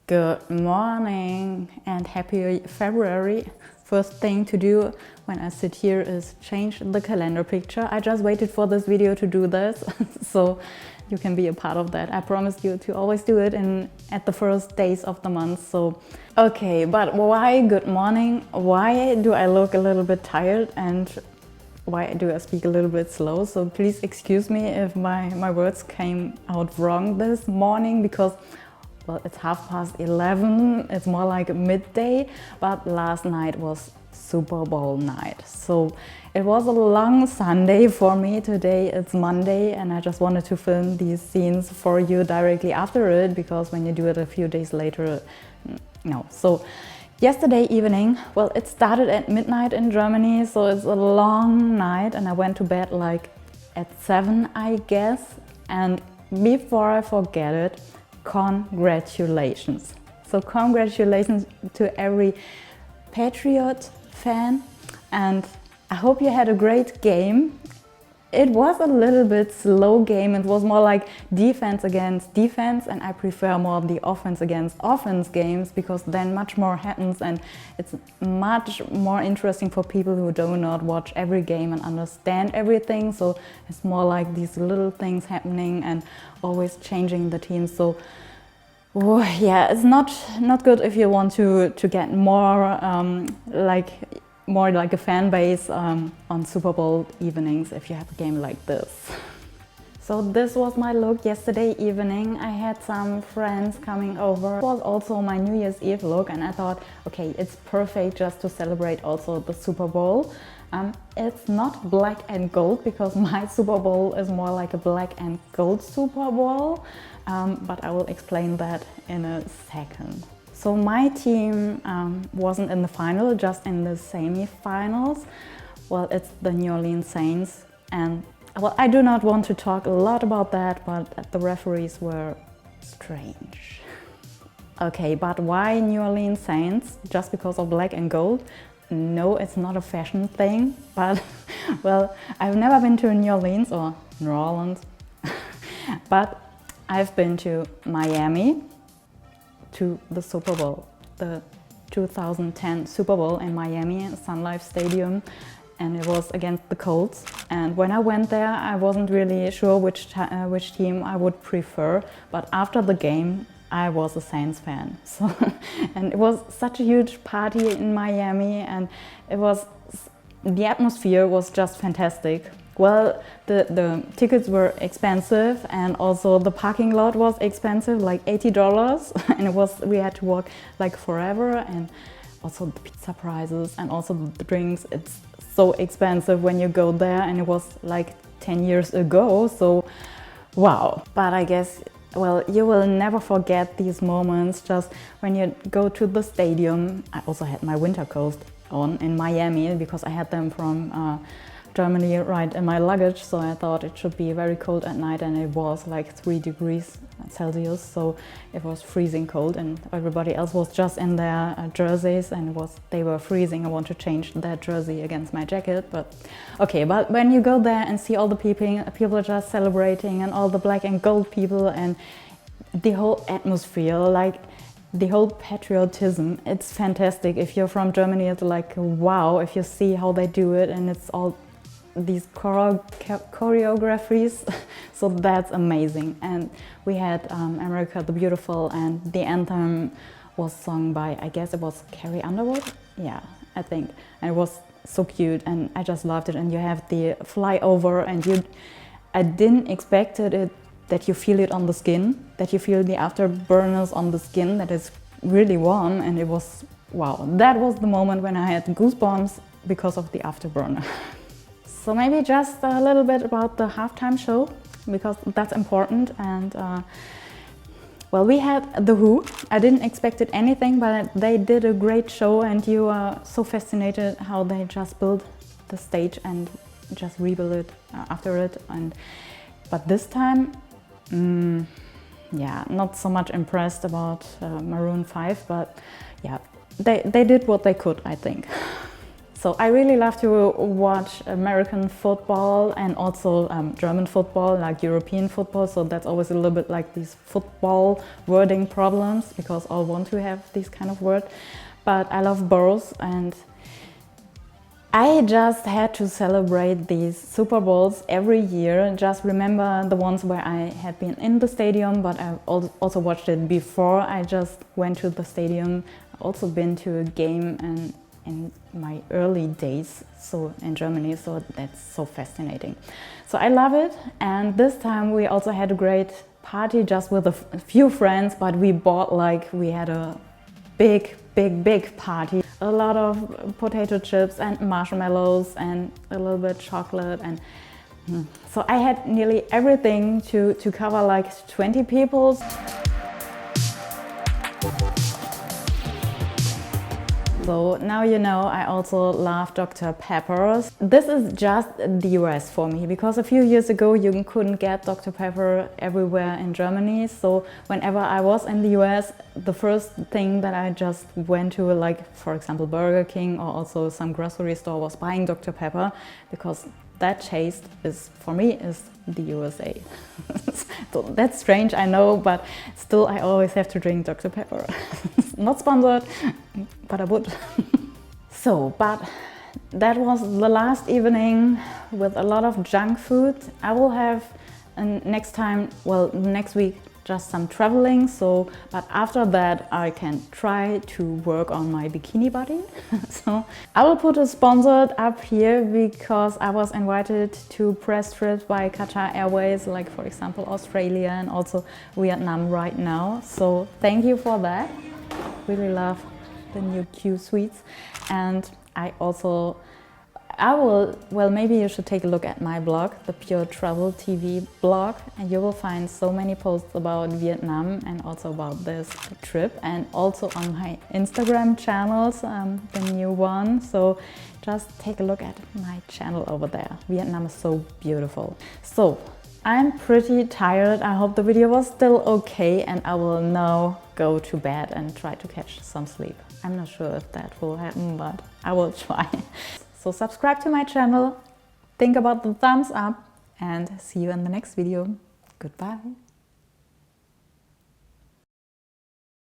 Good morning and happy February. First thing to do when I sit here is change the calendar picture. I just waited for this video to do this, so you can be a part of that. I promised you to always do it at the first days of the month. So, okay, but why good morning? Why do I look a little bit tired and why do I speak a little bit slow? So please excuse me if my words came out wrong this morning because well, it's 11:30, it's more like midday, but last night was Super Bowl night. So it was a long Sunday for me. Today it's Monday and I just wanted to film these scenes for you directly after it because when you do it a few days later, no. So yesterday evening, well, it started at midnight in Germany, so it's a long night and I went to bed like at 7, I guess. And before I forget it, congratulations. So congratulations to every Patriot fan and I hope you had a great game. It was a little bit slow game. It was more like defense against defense and I prefer more the offense against offense games because then much more happens and it's much more interesting for people who do not watch every game and understand everything. So it's more like these little things happening and always changing the team. So oh, yeah, it's not good if you want to get more more like a fan base on Super Bowl evenings if you have a game like this. So this was my look yesterday evening. I had some friends coming over. It was also my New Year's Eve look and I thought, okay, it's perfect just to celebrate also the Super Bowl. It's not black and gold because my Super Bowl is more like a black and gold Super Bowl, but I will explain that in a second. So my team wasn't in the final, just in the semi-finals. Well, it's the New Orleans Saints and well, I do not want to talk a lot about that, but the referees were strange. Okay, but why New Orleans Saints? Just because of black and gold? No, it's not a fashion thing, but well, I've never been to New Orleans or New Orleans, but I've been to Miami, to the Super Bowl, the 2010 Super Bowl in Miami, Sun Life Stadium, and it was against the Colts. And when I went there, I wasn't really sure which team I would prefer, but after the game, I was a Saints fan. So, and it was such a huge party in Miami, and the atmosphere was just fantastic. Well, the tickets were expensive and also the parking lot was expensive, like $80, and we had to walk like forever, and also the pizza prices and also the drinks. It's so expensive when you go there, and it was like 10 years ago, so wow. But I guess, well, you will never forget these moments just when you go to the stadium. I also had my winter coat on in Miami because I had them from Germany right in my luggage, so I thought it should be very cold at night, and it was like 3 degrees Celsius, so it was freezing cold and everybody else was just in their jerseys and they were freezing. I want to change that jersey against my jacket, but okay. But when you go there and see all the people are just celebrating and all the black and gold people and the whole atmosphere, like the whole patriotism, it's fantastic. If you're from Germany, it's like wow, if you see how they do it and it's all these choreographies, so that's amazing. And we had America the Beautiful, and the anthem was sung by, I guess it was Carrie Underwood, yeah, I think, and it was so cute and I just loved it. And you have the flyover and I didn't expect it that you feel it on the skin, that you feel the afterburners on the skin, that is really warm, and it was wow. That was the moment when I had goosebumps because of the afterburner. So maybe just a little bit about the halftime show, because that's important. And well, we had The Who. I didn't expect it anything, but they did a great show, and you are so fascinated how they just built the stage and just rebuild it after it. But this time, yeah, not so much impressed about Maroon 5, but yeah, they did what they could, I think. So I really love to watch American football and also German football, like European football. So that's always a little bit like these football wording problems because all want to have these kind of word. But I love both, and I just had to celebrate these Super Bowls every year. Just remember the ones where I had been in the stadium, but I also watched it before I just went to the stadium. I've also been to a game and in my early days, so in Germany, so that's so fascinating. So I love it, and this time we also had a great party just with a few friends, but we bought we had a big party. A lot of potato chips and marshmallows and a little bit chocolate, and so I had nearly everything to cover like 20 people. So now you know I also love Dr. Peppers. This is just the US for me, because a few years ago you couldn't get Dr. Pepper everywhere in Germany. So whenever I was in the US, the first thing that I just went to, like for example Burger King or also some grocery store, was buying Dr. Pepper, because that taste is, for me, is the USA. So that's strange, I know, but still I always have to drink Dr. Pepper. Not sponsored, but I would. So, but that was the last evening with a lot of junk food. I will have next time, well, next week, just some traveling. So, but after that I can try to work on my bikini body. So I will put a sponsored up here, because I was invited to press trips by Qatar Airways, like for example Australia and also Vietnam right now. So thank you for that. Really love the new Q sweets. And I will, well, maybe you should take a look at my blog, the Pure Travel TV blog, and you will find so many posts about Vietnam and also about this trip, and also on my Instagram channels, the new one. So just take a look at my channel over there. Vietnam is so beautiful. So I'm pretty tired. I hope the video was still okay, and I will now go to bed and try to catch some sleep. I'm not sure if that will happen, but I will try. So subscribe to my channel, think about the thumbs up, and see you in the next video. Goodbye.